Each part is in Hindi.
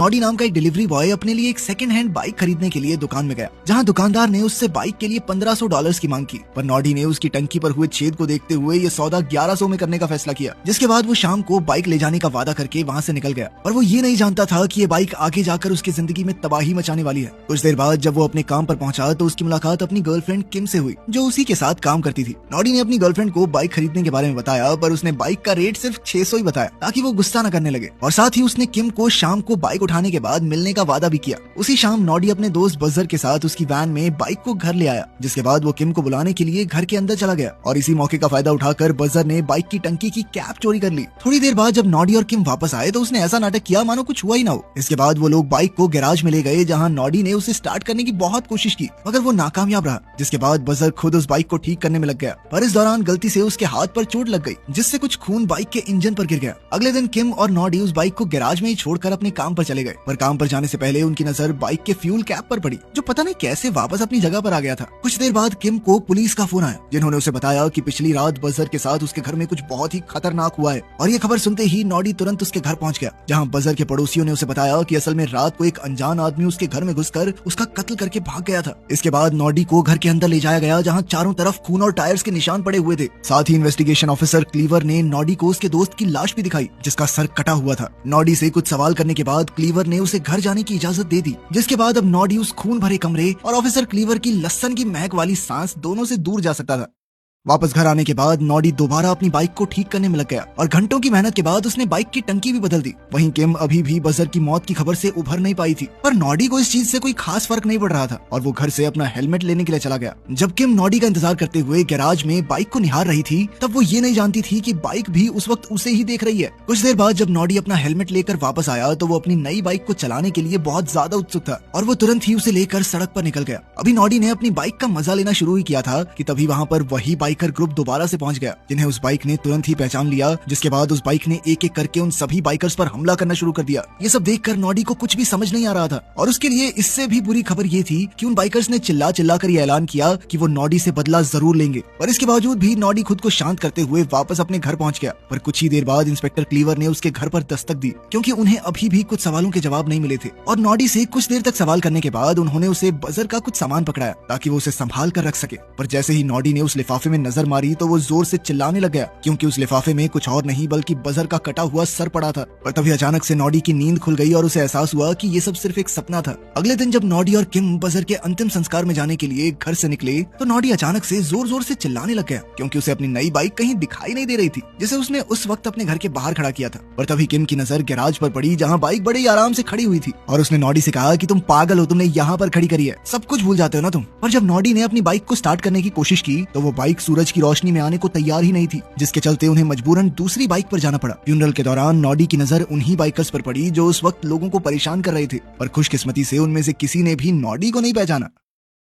नॉडी नाम का एक डिलीवरी बॉय अपने लिए एक सेकंड हैंड बाइक खरीदने के लिए दुकान में गया, जहां दुकानदार ने उससे बाइक के लिए $1500 की मांग की, पर नॉडी ने उसकी टंकी पर हुए छेद को देखते हुए ये सौदा 1100 में करने का फैसला किया। जिसके बाद वो शाम को बाइक ले जाने का वादा करके वहां से निकल गया, पर वो ये नहीं जानता था कि ये बाइक आगे जाकर उसकी जिंदगी में तबाही मचाने वाली है। कुछ देर बाद जब वो अपने काम पर पहुंचा तो उसकी मुलाकात अपनी गर्लफ्रेंड किम से हुई, जो उसी के साथ काम करती थी। नॉडी ने अपनी गर्लफ्रेंड को बाइक खरीदने के बारे में बताया, पर उसने बाइक का रेट सिर्फ 600 ही बताया ताकि वो गुस्सा न करने लगे, और साथ ही उसने किम को शाम को बाइक उठाने के बाद मिलने का वादा भी किया। उसी शाम नॉडी अपने दोस्त बजर के साथ उसकी वैन में बाइक को घर ले आया, जिसके बाद वो किम को बुलाने के लिए घर के अंदर चला गया, और इसी मौके का फायदा उठाकर बजर ने बाइक की टंकी की कैप चोरी कर ली। थोड़ी देर बाद जब नॉडी और किम वापस आए तो उसने ऐसा नाटक किया मानो कुछ हुआ ही ना हो। इसके बाद वो लोग बाइक को गैराज में ले गए, जहाँ नॉडी ने उसे स्टार्ट करने की बहुत कोशिश की, मगर वो नाकामयाब रहा। जिसके बाद बजर खुद उस बाइक को ठीक करने में लग गया, पर इस दौरान गलती से उसके हाथ पर चोट लग गई, जिससे कुछ खून बाइक के इंजन पर गिर गया। अगले दिन किम और नॉडी उस बाइक को गैराज में ही छोड़कर अपने काम पर चले गए, पर काम पर जाने से पहले उनकी नजर बाइक के फ्यूल कैप पर पड़ी, जो पता नहीं कैसे वापस अपनी जगह पर आ गया था। कुछ देर बाद किम को पुलिस का फोन आया, जिन्होंने उसे बताया कि पिछली रात बजर के साथ उसके घर में कुछ बहुत ही खतरनाक हुआ है। और ये खबर सुनते ही नॉडी तुरंत उसके घर पहुंच गया, जहां बजर के पड़ोसियों ने उसे बताया कि असल में रात को एक अनजान आदमी उसके घर में घुसकर उसका कत्ल करके भाग गया था। इसके बाद नॉडी को घर के अंदर ले जाया गया, जहां चारों तरफ खून और टायर्स के निशान पड़े हुए थे। साथ ही इन्वेस्टिगेशन ऑफिसर क्लीवर ने नॉडी को उसके दोस्त की लाश भी दिखाई, जिसका सर कटा हुआ था। नॉडी से कुछ सवाल करने के बाद क्लीवर ने उसे घर जाने की इजाजत दे दी, जिसके बाद अब नॉडी उस खून भरे कमरे और ऑफिसर क्लीवर की लहसन की महक वाली सांस दोनों से दूर जा सकता था। वापस घर आने के बाद नॉडी दोबारा अपनी बाइक को ठीक करने में लग गया, और घंटों की मेहनत के बाद उसने बाइक की टंकी भी बदल दी। वहीं किम अभी भी बजर की मौत की खबर से उभर नहीं पाई थी, पर नॉडी को इस चीज से कोई खास फर्क नहीं पड़ रहा था, और वो घर से अपना हेलमेट लेने के लिए चला गया। जब किम नॉडी का इंतजार करते हुए गैराज में बाइक को निहार रही थी, तब वो ये नहीं जानती थी कि बाइक भी उस वक्त उसे ही देख रही है। कुछ देर बाद जब नॉडी अपना हेलमेट लेकर वापस आया तो वो अपनी नई बाइक को चलाने के लिए बहुत ज्यादा उत्सुक था, और वो तुरंत ही उसे लेकर सड़क पर निकल गया। अभी नॉडी ने अपनी बाइक का मजा लेना शुरू ही किया था कि तभी वहाँ पर वही बाइकर ग्रुप दोबारा से पहुंच गया, जिन्हें उस बाइक ने तुरंत ही पहचान लिया। जिसके बाद उस बाइक ने एक एक करके उन सभी बाइकर्स पर हमला करना शुरू कर दिया। ये सब देखकर नॉडी को कुछ भी समझ नहीं आ रहा था, और उसके लिए इससे भी बुरी खबर ये थी कि उन बाइकर्स ने चिल्ला चिल्ला कर ये ऐलान किया कि वो नॉडी से बदला जरूर लेंगे। पर इसके बावजूद भी नॉडी खुद को शांत करते हुए वापस अपने घर पहुंच गया। पर कुछ ही देर बाद इंस्पेक्टर क्लीवर ने उसके घर पर दस्तक दी, क्योंकि उन्हें अभी भी कुछ सवालों के जवाब नहीं मिले थे। और नॉडी से कुछ देर तक सवाल करने के बाद उन्होंने उसे बजर का कुछ सामान पकड़ाया ताकि वो उसे संभाल कर रख सके। पर जैसे ही नॉडी ने उस लिफाफे में नजर मारी तो वो जोर से चिल्लाने लग गया, क्योंकि उस लिफाफे में कुछ और नहीं बल्कि बजर का कटा हुआ सर पड़ा था। पर तभी अचानक से नॉडी की नींद खुल गई और उसे एहसास हुआ कि ये सब सिर्फ एक सपना था। अगले दिन जब नॉडी और किम बजर के अंतिम संस्कार में जाने के लिए घर से निकले तो नॉडी अचानक से जोर जोर से चिल्लाने लग गया, क्योंकि उसे अपनी नई बाइक कहीं दिखाई नहीं दे रही थी, जिसे उसने उस वक्त अपने घर के बाहर खड़ा किया था। पर तभी किम की नजर गैराज पर पड़ी, जहाँ बाइक बड़े आराम से खड़ी हुई थी, और उसने नॉडी से कहा कि तुम पागल हो, तुमने यहाँ पर खड़ी करी है, सब कुछ भूल जाते हो ना तुम। पर जब नॉडी ने अपनी बाइक को स्टार्ट करने की कोशिश की तो वो बाइक सूरज की रोशनी में आने को तैयार ही नहीं थी, जिसके चलते उन्हें मजबूरन दूसरी बाइक पर जाना पड़ा। फ्यूनरल के दौरान नॉडी की नजर उन्हीं बाइकर्स पर पड़ी जो उस वक्त लोगों को परेशान कर रहे थे, पर खुशकिस्मती से उनमें से किसी ने भी नॉडी को नहीं पहचाना।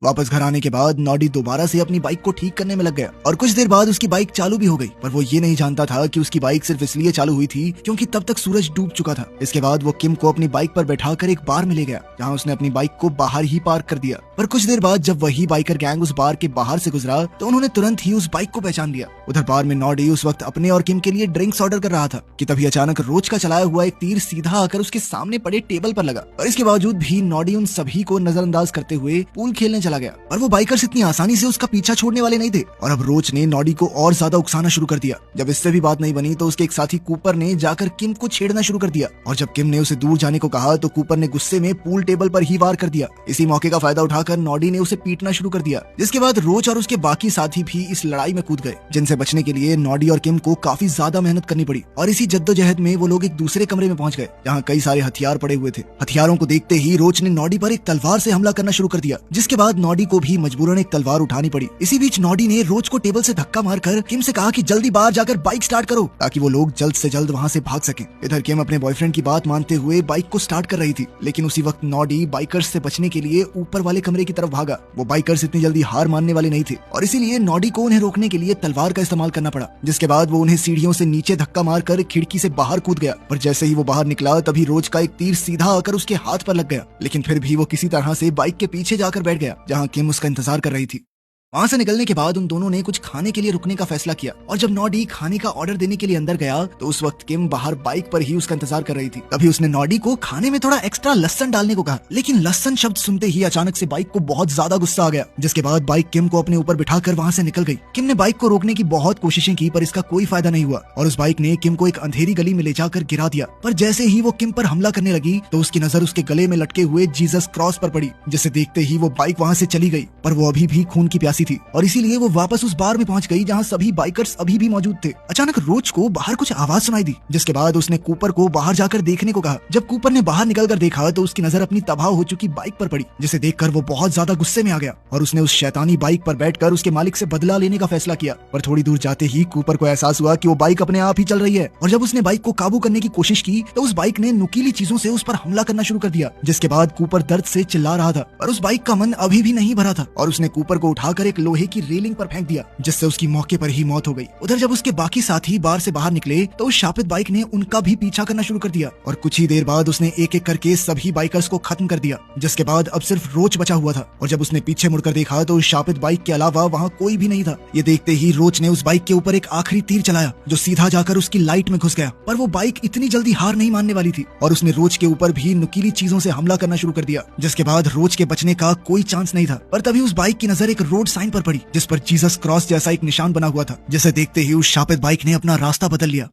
वापस घर आने के बाद नॉडी दोबारा से अपनी बाइक को ठीक करने में लग गया, और कुछ देर बाद उसकी बाइक चालू भी हो गई। पर वो ये नहीं जानता था कि उसकी बाइक सिर्फ इसलिए चालू हुई थी क्योंकि तब तक सूरज डूब चुका था। इसके बाद वो किम को अपनी बाइक पर बैठाकर एक बार में ले गया, जहाँ उसने अपनी बाइक को बाहर ही पार्क कर दिया। पर कुछ देर बाद जब वही बाइकर गैंग उस बार के बाहर से गुजरा तो उन्होंने तुरंत ही उस बाइक को पहचान लिया। उधर बार में नॉडी उस वक्त अपने और किम के लिए ड्रिंक्स ऑर्डर कर रहा था कि तभी अचानक रोज का चलाया हुआ एक तीर सीधा आकर उसके सामने पड़े टेबल पर लगा। और इसके बावजूद भी नॉडी उन सभी को नजरअंदाज करते हुए पूल खेलने चला गया, और वो बाइकर्स इतनी आसानी से उसका पीछा छोड़ने वाले नहीं थे। और अब रोच ने नॉडी को और ज्यादा उकसाना शुरू कर दिया। जब इससे भी बात नहीं बनी तो उसके एक साथी कूपर ने जाकर किम को छेड़ना शुरू कर दिया, और जब किम ने उसे दूर जाने को कहा तो कूपर ने गुस्से में पूल टेबल पर ही वार कर दिया। इसी मौके का फायदा उठाकर नॉडी ने उसे पीटना शुरू कर दिया, जिसके बाद रोच और उसके बाकी साथी भी इस लड़ाई में कूद गए, जिनसे बचने के लिए नॉडी और किम को काफी ज्यादा मेहनत करनी पड़ी। और इसी जद्दोजहद में वो लोग एक दूसरे कमरे में पहुंच गए, जहाँ कई सारे हथियार पड़े हुए थे। हथियारों को देखते ही रोच ने नॉडी पर एक तलवार से हमला करना शुरू कर दिया, जिसके बाद नॉडी को भी मजबूरन एक तलवार उठानी पड़ी। इसी बीच नॉडी ने रोच को टेबल से धक्का मारकर किम से कहा कि जल्दी बाहर जाकर बाइक स्टार्ट करो, ताकि वो लोग जल्द से जल्द वहाँ से भाग सकें। इधर किम अपने बॉयफ्रेंड की बात मानते हुए बाइक को स्टार्ट कर रही थी, लेकिन उसी वक्त नॉडी बाइकर्स से बचने के लिए ऊपर वाले कमरे की तरफ भागा। वो बाइकर्स इतनी जल्दी हार मानने वाले नहीं थे, और इसीलिए नॉडी को उन्हें रोकने के लिए तलवार का इस्तेमाल करना पड़ा। जिसके बाद वो उन्हें सीढ़ियों से नीचे धक्का मारकर खिड़की से बाहर कूद गया। पर जैसे ही वो बाहर निकला तभी रोज का एक तीर सीधा आकर उसके हाथ पर लग गया, लेकिन फिर भी वो किसी तरह से बाइक के पीछे जाकर बैठ गया, जहाँ किम उसका इंतजार कर रही थी। वहाँ से निकलने के बाद उन दोनों ने कुछ खाने के लिए रुकने का फैसला किया और जब नॉडी खाने का ऑर्डर देने के लिए अंदर गया तो उस वक्त किम बाहर बाइक पर ही उसका इंतजार कर रही थी। तभी उसने नॉडी को खाने में थोड़ा एक्स्ट्रा लहसन डालने को कहा, लेकिन लहसन शब्द सुनते ही अचानक से बाइक को बहुत ज्यादा गुस्सा आ गया, जिसके बाद बाइक किम को अपने ऊपर बिठाकर वहाँ से निकल गई। किम ने बाइक को रोकने की बहुत कोशिशें की पर इसका कोई फायदा नहीं हुआ और उस बाइक ने किम को एक अंधेरी गली में ले जाकर गिरा दिया। पर जैसे ही वो किम पर हमला करने लगी तो उसकी नजर उसके गले में लटके हुए जीसस क्रॉस पर पड़ी, जिसे देखते ही वो बाइक वहाँ से चली गई। पर वो अभी भी खून की प्यासी थी और इसीलिए वो वापस उस बार में पहुंच गई जहां सभी बाइकर्स अभी भी मौजूद थे। अचानक रोज को बाहर कुछ आवाज सुनाई दी, जिसके बाद उसने कूपर को बाहर जाकर देखने को कहा। जब कूपर ने बाहर निकलकर देखा तो उसकी नजर अपनी तबाह हो चुकी बाइक पर पड़ी, जिसे देखकर वो बहुत ज्यादा गुस्से में आ गया और उसने उस शैतानी बाइक पर बैठकर उसके मालिक से बदला लेने का फैसला किया। पर थोड़ी दूर जाते ही कूपर को एहसास हुआ कि वो बाइक अपने आप ही चल रही है और जब उसने बाइक को काबू करने की कोशिश की तो उस बाइक ने नुकीली चीजों से उस पर हमला करना शुरू कर दिया, जिसके बाद कूपर दर्द से चिल्ला रहा था। पर उस बाइक का मन अभी भी नहीं भरा था और उसने कूपर को उठाकर एक लोहे की रेलिंग पर फेंक दिया, जिससे उसकी मौके पर ही मौत हो गई। उधर जब उसके बाकी साथी बार से बाहर निकले तो उस शापित बाइक ने उनका भी पीछा करना शुरू कर दिया और कुछ ही देर बाद उसने एक एक करके सभी बाइकर्स को खत्म कर दिया, जिसके बाद अब सिर्फ रोच बचा हुआ था। और जब उसने पीछे मुड़कर देखा तो उस शापित बाइक के अलावा वहाँ कोई भी नहीं था। ये देखते ही रोच ने उस बाइक के ऊपर एक आखिरी तीर चलाया जो सीधा जाकर उसकी लाइट में घुस गया। पर वो बाइक इतनी जल्दी हार नहीं मानने वाली थी और उसने रोच के ऊपर भी नुकीली चीजों से हमला करना शुरू कर दिया, जिसके बाद रोच के बचने का कोई चांस नहीं था। पर तभी उस बाइक की नजर एक रोड साइन पर पड़ी जिस पर जीसस क्रॉस जैसा एक निशान बना हुआ था, जिसे देखते ही उस शापित बाइक ने अपना रास्ता बदल लिया।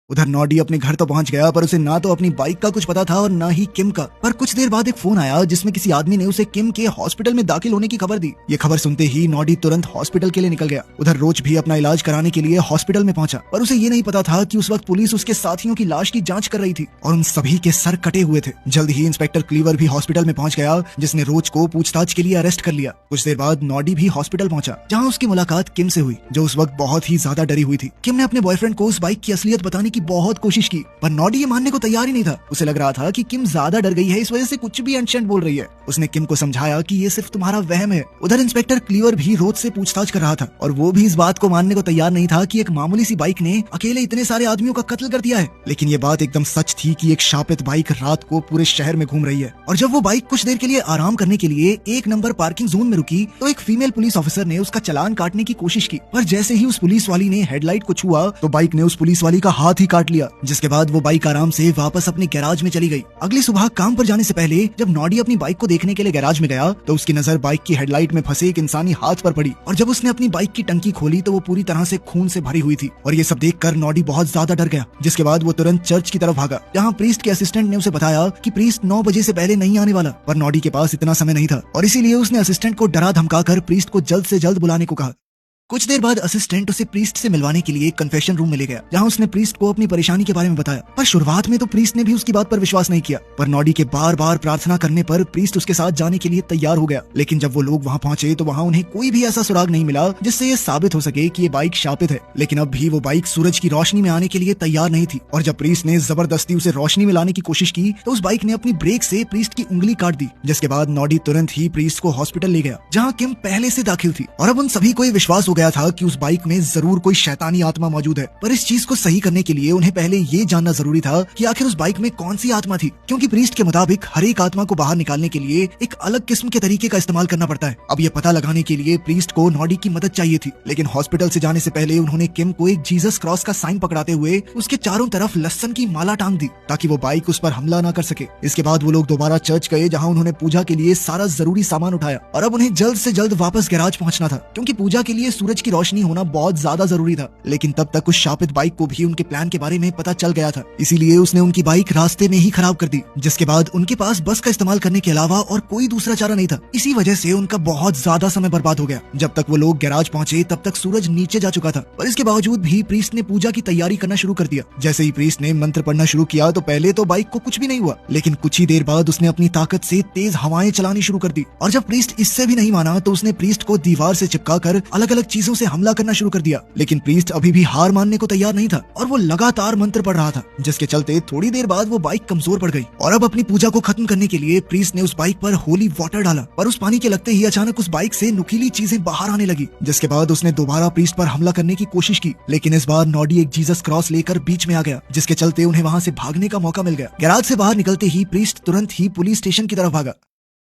उधर नॉडी अपने घर तो पहुंच गया पर उसे ना तो अपनी बाइक का कुछ पता था और ना ही किम का। पर कुछ देर बाद एक फोन आया जिसमें किसी आदमी ने उसे किम के हॉस्पिटल में दाखिल होने की खबर दी। ये खबर सुनते ही नॉडी तुरंत हॉस्पिटल के लिए निकल गया। उधर रोच भी अपना इलाज कराने के लिए हॉस्पिटल में पहुंचा, पर उसे ये नहीं पता था कि उस वक्त पुलिस उसके साथियों की लाश की जांच कर रही थी और उन सभी के सर कटे हुए थे। जल्द ही इंस्पेक्टर क्लीवर भी हॉस्पिटल में पहुंच गया, जिसने रोच को पूछताछ के लिए अरेस्ट कर लिया। कुछ देर बाद नॉडी भी हॉस्पिटल पहुंचा जहाँ उसकी मुलाकात किम से हुई, जो उस वक्त बहुत ही ज्यादा डरी हुई थी। किम ने अपने बॉयफ्रेंड को उस बाइक की असलियत बताने की बहुत कोशिश की, पर नॉडी ये मानने को तैयार ही नहीं था। उसे लग रहा था कि किम ज्यादा डर गई है, इस वजह से कुछ भी अनशंट बोल रही है। उसने किम को समझाया कि ये सिर्फ तुम्हारा वहम है। उधर इंस्पेक्टर क्लीवर भी रोज से पूछताछ कर रहा था और वो भी इस बात को मानने को तैयार नहीं था कि एक मामूली सी बाइक ने अकेले इतने सारे आदमियों का कत्ल कर दिया है। लेकिन ये बात एकदम सच थी कि एक शापित बाइक रात को पूरे शहर में घूम रही है और जब वो बाइक कुछ देर के लिए आराम करने के लिए 1 नंबर पार्किंग जोन में रुकी तो एक फीमेल पुलिस ऑफिसर ने उसका चालान काटने की कोशिश की, पर जैसे ही उस पुलिस वाली ने हेडलाइट को छुआ तो बाइक ने उस पुलिस वाली का हाथ ही काट लिया, जिसके बाद वो बाइक आराम से वापस अपने गैराज में चली गई। अगली सुबह काम पर जाने से पहले जब नॉडी अपनी बाइक को देखने के लिए गैराज में गया तो उसकी नजर बाइक की हेडलाइट में फंसे एक इंसानी हाथ पर पड़ी और जब उसने अपनी बाइक की टंकी खोली तो वो पूरी तरह से खून से भरी हुई थी और ये सब देखकर नॉडी बहुत ज्यादा डर गया, जिसके बाद वो तुरंत चर्च की तरफ भागा जहाँ प्रीस्ट के असिस्टेंट ने उसे बताया कि प्रीस्ट 9 बजे से पहले नहीं आने वाला। पर नॉडी के पास इतना समय नहीं था और इसीलिए उसने असिस्टेंट को डरा धमकाकर प्रीस्ट को जल्द से जल्द बुलाने को कहा। कुछ देर बाद असिस्टेंट उसे प्रीस्ट से मिलवाने के लिए कन्फेशन रूम में ले गया जहां उसने प्रीस्ट को अपनी परेशानी के बारे में बताया। पर शुरुआत में तो प्रीस्ट ने भी उसकी बात पर विश्वास नहीं किया, पर नॉडी के बार बार प्रार्थना करने पर प्रीस्ट उसके साथ जाने के लिए तैयार हो गया। लेकिन जब वो लोग वहां पहुंचे तो वहां उन्हें कोई भी ऐसा सुराग नहीं मिला जिससे ये साबित हो सके कि ये बाइक शापित है। लेकिन अब भी वो बाइक सूरज की रोशनी में आने के लिए तैयार नहीं थी और जब प्रीस्ट ने जबरदस्ती उसे रोशनी में लाने की कोशिश की तो उस बाइक ने अपनी ब्रेक से प्रीस्ट की उंगली काट दी, जिसके बाद नॉडी तुरंत ही प्रीस्ट को हॉस्पिटल ले गया जहाँ किम पहले से दाखिल थी। और अब उन सभी को ये विश्वास हो गया था कि उस बाइक में जरूर कोई शैतानी आत्मा मौजूद है। पर इस चीज को सही करने के लिए उन्हें पहले ये जानना जरूरी था कि आखिर उस बाइक में कौन सी आत्मा थी, क्योंकि प्रीस्ट के मुताबिक हर एक आत्मा को बाहर निकालने के लिए एक अलग किस्म के तरीके का इस्तेमाल करना पड़ता है। अब ये पता लगाने के लिए प्रीस्ट को नॉडी की मदद चाहिए थी, लेकिन हॉस्पिटल से जाने से पहले उन्होंने किम को एक जीसस क्रॉस का साइन पकड़ाते हुए उसके चारों तरफ लहसन की माला टांग दी ताकि वो बाइक उस पर हमला न कर सके। इसके बाद वो लोग दोबारा चर्च गए जहाँ उन्होंने पूजा के लिए सारा जरूरी सामान उठाया और अब उन्हें जल्द से जल्द वापस गैराज पहुंचना था, क्योंकि पूजा के लिए सूरज की रोशनी होना बहुत ज्यादा जरूरी था। लेकिन तब तक उस शापित बाइक को भी उनके प्लान के बारे में पता चल गया था, इसीलिए उसने उनकी बाइक रास्ते में ही खराब कर दी, जिसके बाद उनके पास बस का इस्तेमाल करने के अलावा और कोई दूसरा चारा नहीं था। इसी वजह से उनका बहुत ज्यादा समय बर्बाद हो गया। जब तक वो लोग गैराज पहुंचे तब तक सूरज नीचे जा चुका था, पर इसके बावजूद भी प्रीस्ट ने पूजा की तैयारी करना शुरू कर दिया। जैसे ही प्रीस्ट ने मंत्र पढ़ना शुरू किया तो पहले तो बाइक को कुछ भी नहीं हुआ, लेकिन कुछ ही देर बाद उसने अपनी ताकत से तेज हवाएं चलानी शुरू कर दी और जब प्रीस्ट इससे भी नहीं माना तो उसने प्रीस्ट को दीवार से चिपका कर अलग अलग चीजों से हमला करना शुरू कर दिया। लेकिन प्रीस्ट अभी भी हार मानने को तैयार नहीं था और वो लगातार मंत्र पढ़ रहा था, जिसके चलते थोड़ी देर बाद वो बाइक कमजोर पड़ गई और अब अपनी पूजा को खत्म करने के लिए प्रीस्ट ने उस बाइक पर होली वाटर डाला। पर उस पानी के लगते ही अचानक उस बाइक से नुकीली चीजें बाहर आने लगी, जिसके बाद उसने दोबारा प्रीस्ट पर हमला करने की कोशिश की, लेकिन इस बार नॉडी एक जीसस क्रॉस लेकर बीच में आ गया, जिसके चलते उन्हें वहां से भागने का मौका मिल गया। गैराज से बाहर निकलते ही प्रीस्ट तुरंत ही पुलिस स्टेशन की तरफ भागा।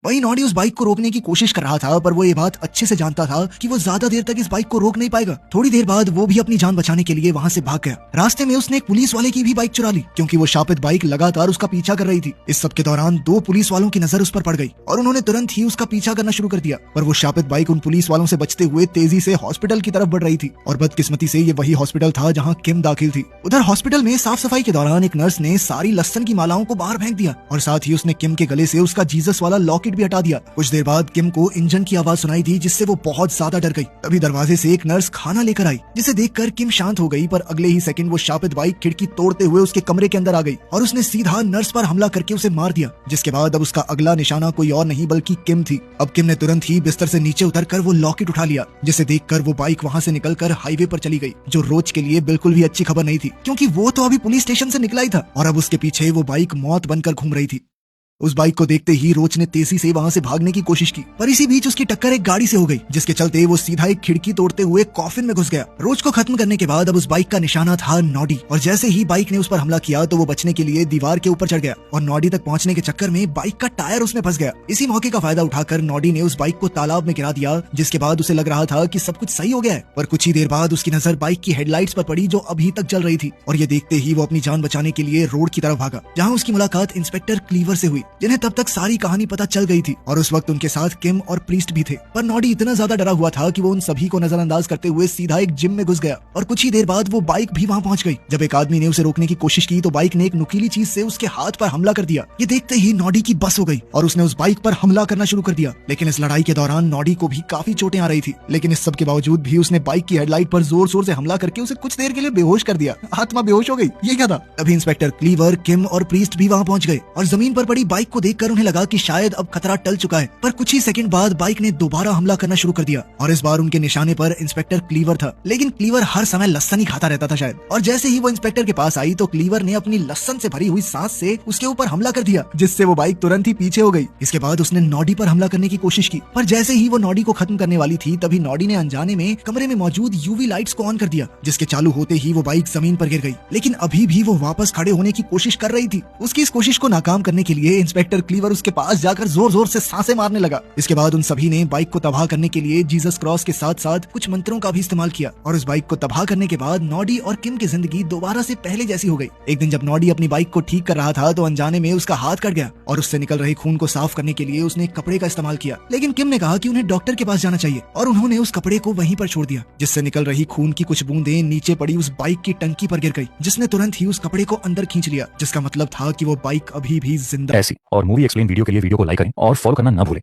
वहीं नॉडी उस बाइक को रोकने की कोशिश कर रहा था, पर वो ये बात अच्छे से जानता था कि वो ज्यादा देर तक इस बाइक को रोक नहीं पाएगा। थोड़ी देर बाद वो भी अपनी जान बचाने के लिए वहाँ से भाग गया। रास्ते में उसने एक पुलिस वाले की भी बाइक चुरा ली, क्योंकि वो शापित बाइक लगातार उसका पीछा कर रही थी। इस सब के दौरान 2 पुलिस वालों की नजर उस पर पड़ गई और उन्होंने तुरंत ही उसका पीछा करना शुरू कर दिया। पर वो शापित बाइक उन पुलिस वालों से बचते हुए तेजी से हॉस्पिटल की तरफ बढ़ रही थी और बदकिस्मती से ये वही हॉस्पिटल था जहाँ किम दाखिल थी। उधर हॉस्पिटल में साफ सफाई के दौरान एक नर्स ने सारी लहसुन की मालाओं को बाहर फेंक दिया और साथ ही उसने किम के गले से उसका जीसस वाला लॉकेट भी हटा दिया। कुछ देर बाद किम को इंजन की आवाज सुनाई दी, जिससे वो बहुत ज्यादा डर गई। तभी दरवाजे से एक नर्स खाना लेकर आई, जिसे देखकर किम शांत हो गई, पर अगले ही सेकंड वो शापित बाइक खिड़की तोड़ते हुए उसके कमरे के अंदर आ गई और उसने सीधा नर्स पर हमला करके उसे मार दिया। जिसके बाद अब उसका अगला निशाना कोई और नहीं बल्कि किम थी। अब किम ने तुरंत ही बिस्तर से नीचे उतरकर वो लॉकेट उठा लिया, जिसे देखकर वो बाइक वहाँ से निकलकर हाईवे पर चली गई, जो रोज के लिए बिल्कुल भी अच्छी खबर नहीं थी, क्योंकि वो तो अभी पुलिस स्टेशन से निकला ही था और अब उसके पीछे वो बाइक मौत बनकर घूम रही थी। उस बाइक को देखते ही रोच ने तेजी से वहां से भागने की कोशिश की, पर इसी बीच उसकी टक्कर एक गाड़ी से हो गई, जिसके चलते वो सीधा एक खिड़की तोड़ते हुए कॉफिन में घुस गया। रोच को खत्म करने के बाद अब उस बाइक का निशाना था नॉडी, और जैसे ही बाइक ने उस पर हमला किया तो वो बचने के लिए दीवार के ऊपर चढ़ गया और नॉडी तक पहुंचने के चक्कर में बाइक का टायर उसमें फंस गया। इसी मौके का फायदा उठाकर नॉडी ने उस बाइक को तालाब में गिरा दिया, जिसके बाद उसे लग रहा था कि सब कुछ सही हो गया है। पर कुछ ही देर बाद उसकी नजर बाइक की हेडलाइट्स पर पड़ी, जो अभी तक जल रही थी, और ये देखते ही वो अपनी जान बचाने के लिए रोड की तरफ भागा, जहाँ उसकी मुलाकात इंस्पेक्टर क्लीवर से हुई, जिन्हें तब तक सारी कहानी पता चल गई थी और उस वक्त उनके साथ किम और प्रीस्ट भी थे। पर नॉडी इतना ज्यादा डरा हुआ था कि वो उन सभी को नजरअंदाज करते हुए सीधा एक जिम में घुस गया और कुछ ही देर बाद वो बाइक भी वहां पहुंच गई। जब एक आदमी ने उसे रोकने की कोशिश की तो बाइक ने एक नुकीली चीज से उसके हाथ पर हमला कर दिया। ये देखते ही नॉडी की बस हो गई और उसने उस बाइक पर हमला करना शुरू कर दिया। लेकिन इस लड़ाई के दौरान नॉडी को भी काफी चोटें आ रही थी, लेकिन इस सब के बावजूद भी उसने बाइक की हेडलाइट पर जोर जोर से हमला करके उसे कुछ देर के लिए बेहोश कर दिया। आत्मा बेहोश हो गई, ये क्या था? तभी इंस्पेक्टर क्लीवर, किम और प्रीस्ट भी वहां पहुंच गए और जमीन पर पड़ी बाइक को देखकर उन्हें लगा कि शायद अब खतरा टल चुका है। पर कुछ ही सेकंड बाद बाइक ने दोबारा हमला करना शुरू कर दिया और इस बार उनके निशाने पर इंस्पेक्टर क्लीवर था। लेकिन क्लीवर हर समय लहसुन ही खाता रहता था शायद, और जैसे ही वो इंस्पेक्टर के पास आई तो क्लीवर ने अपनी लहसुन से भरी हुई सांस से उसके ऊपर हमला कर दिया, जिससे वो बाइक तुरंत ही पीछे हो गई। इसके बाद उसने नॉडी पर हमला करने की कोशिश की, पर जैसे ही वो नॉडी को खत्म करने वाली थी तभी नॉडी ने अनजाने में कमरे में मौजूद यूवी लाइट्स को ऑन कर दिया, जिसके चालू होते ही वो बाइक जमीन पर गिर गई। लेकिन अभी भी वो वापस खड़े होने की कोशिश कर रही थी। उसकी इस कोशिश को नाकाम करने के लिए इंस्पेक्टर क्लीवर उसके पास जाकर जोर जोर से सांसें मारने लगा। इसके बाद उन सभी ने बाइक को तबाह करने के लिए जीसस क्रॉस के साथ साथ कुछ मंत्रों का भी इस्तेमाल किया और उस बाइक को तबाह करने के बाद नॉडी और किम की जिंदगी दोबारा से पहले जैसी हो गई। एक दिन जब नॉडी अपनी बाइक को ठीक कर रहा था तो अनजाने में उसका हाथ कट गया और उससे निकल रहे खून को साफ करने के लिए उसने एक कपड़े का इस्तेमाल किया। लेकिन किम ने कहा कि उन्हें डॉक्टर के पास जाना चाहिए और उन्होंने उस कपड़े को वहीं पर छोड़ दिया, जिससे निकल रही खून की कुछ बूंदें नीचे पड़ी उस बाइक की टंकी पर गिर गई, जिसने तुरंत ही उस कपड़े को अंदर खींच लिया, जिसका मतलब था कि वो बाइक अभी भी जिंदा। ऐसी और मूवी एक्सप्लेन वीडियो के लिए वीडियो को लाइक करें और फॉलो करना ना भूलें।